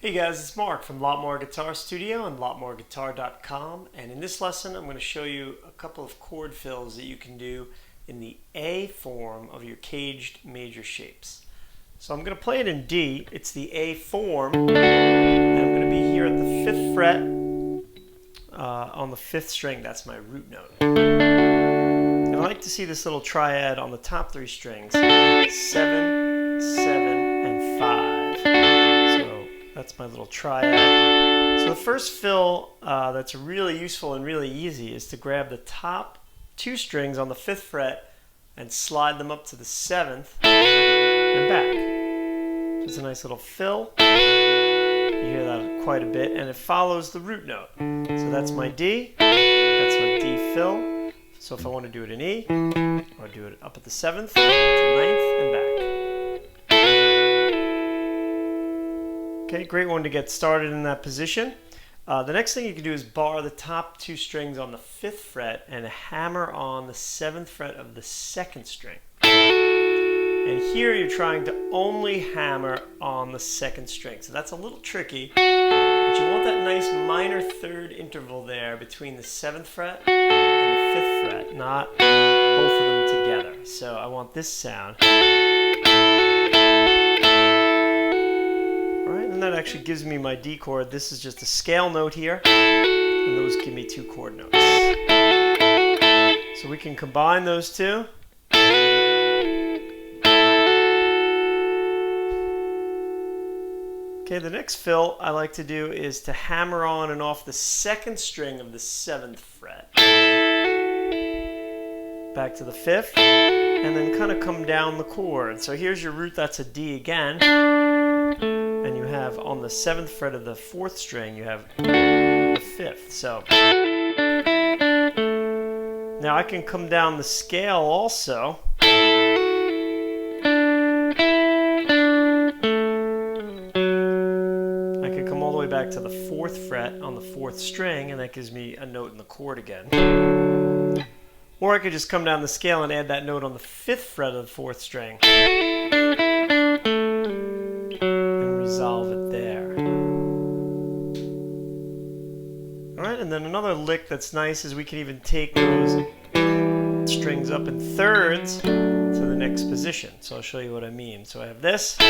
Hey guys, it's Mark from Lot More Guitar Studio and lotmoreguitar.com, and in this lesson I'm going to show you a couple of chord fills that you can do in the A form of your caged major shapes. So I'm going to play it in D. It's the A form, and I'm going to be here at the 5th fret on the 5th string. That's my root note. And I like to see this little triad on the top 3 strings, 7, 7, and 5. That's my little triad. So the first fill that's really useful and really easy is to grab the top 2 strings on the 5th fret and slide them up to the 7th and back. It's a nice little fill. You hear that quite a bit, and it follows the root note. So that's my D, that's my D fill. So if I want to do it in E, or do it up at the 7th, to 9th, and back. Okay, great one to get started in that position. The next thing you can do is bar the top 2 strings on the 5th fret and hammer on the 7th fret of the 2nd string. And here you're trying to only hammer on the 2nd string. So that's a little tricky, but you want that nice minor 3rd interval there between the 7th fret and the 5th fret, not both of them together. So I want this sound. And that actually gives me my D chord. This is just a scale note here, and those give me 2 chord notes. So we can combine those two. Okay, the next fill I like to do is to hammer on and off the 2nd string of the 7th fret. Back to the 5th, and then kind of come down the chord. So here's your root, that's a D again. And you have on the 7th fret of the 4th string, you have the 5th. So now I can come down the scale also. I can come all the way back to the 4th fret on the 4th string, and that gives me a note in the chord again. Or I could just come down the scale and add that note on the 5th fret of the 4th string. Resolve it there. Alright, and then another lick that's nice is we can even take those strings up in thirds to the next position. So I'll show you what I mean. So I have this. So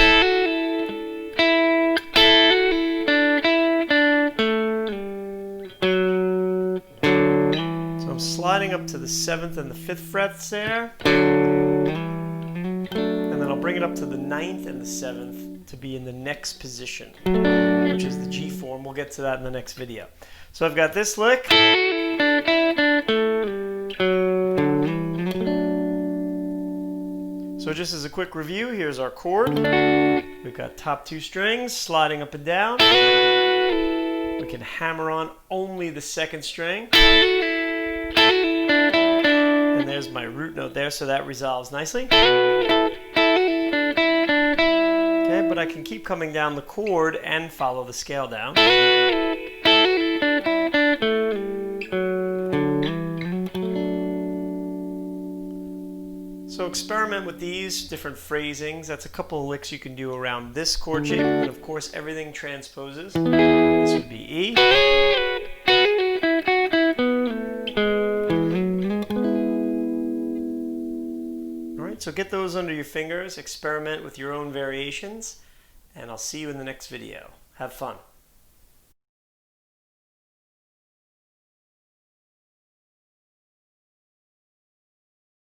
I'm sliding up to the 7th and the 5th frets there. And then I'll bring it up to the 9th and the 7th to be in the next position, which is the G form. We'll get to that in the next video. So I've got this lick. So just as a quick review, here's our chord. We've got top 2 strings sliding up and down. We can hammer on only the 2nd string. And there's my root note there, so that resolves nicely. But I can keep coming down the chord and follow the scale down. So experiment with these different phrasings. That's a couple of licks you can do around this chord shape, and of course everything transposes. This would be E. So get those under your fingers, experiment with your own variations, and I'll see you in the next video. Have fun.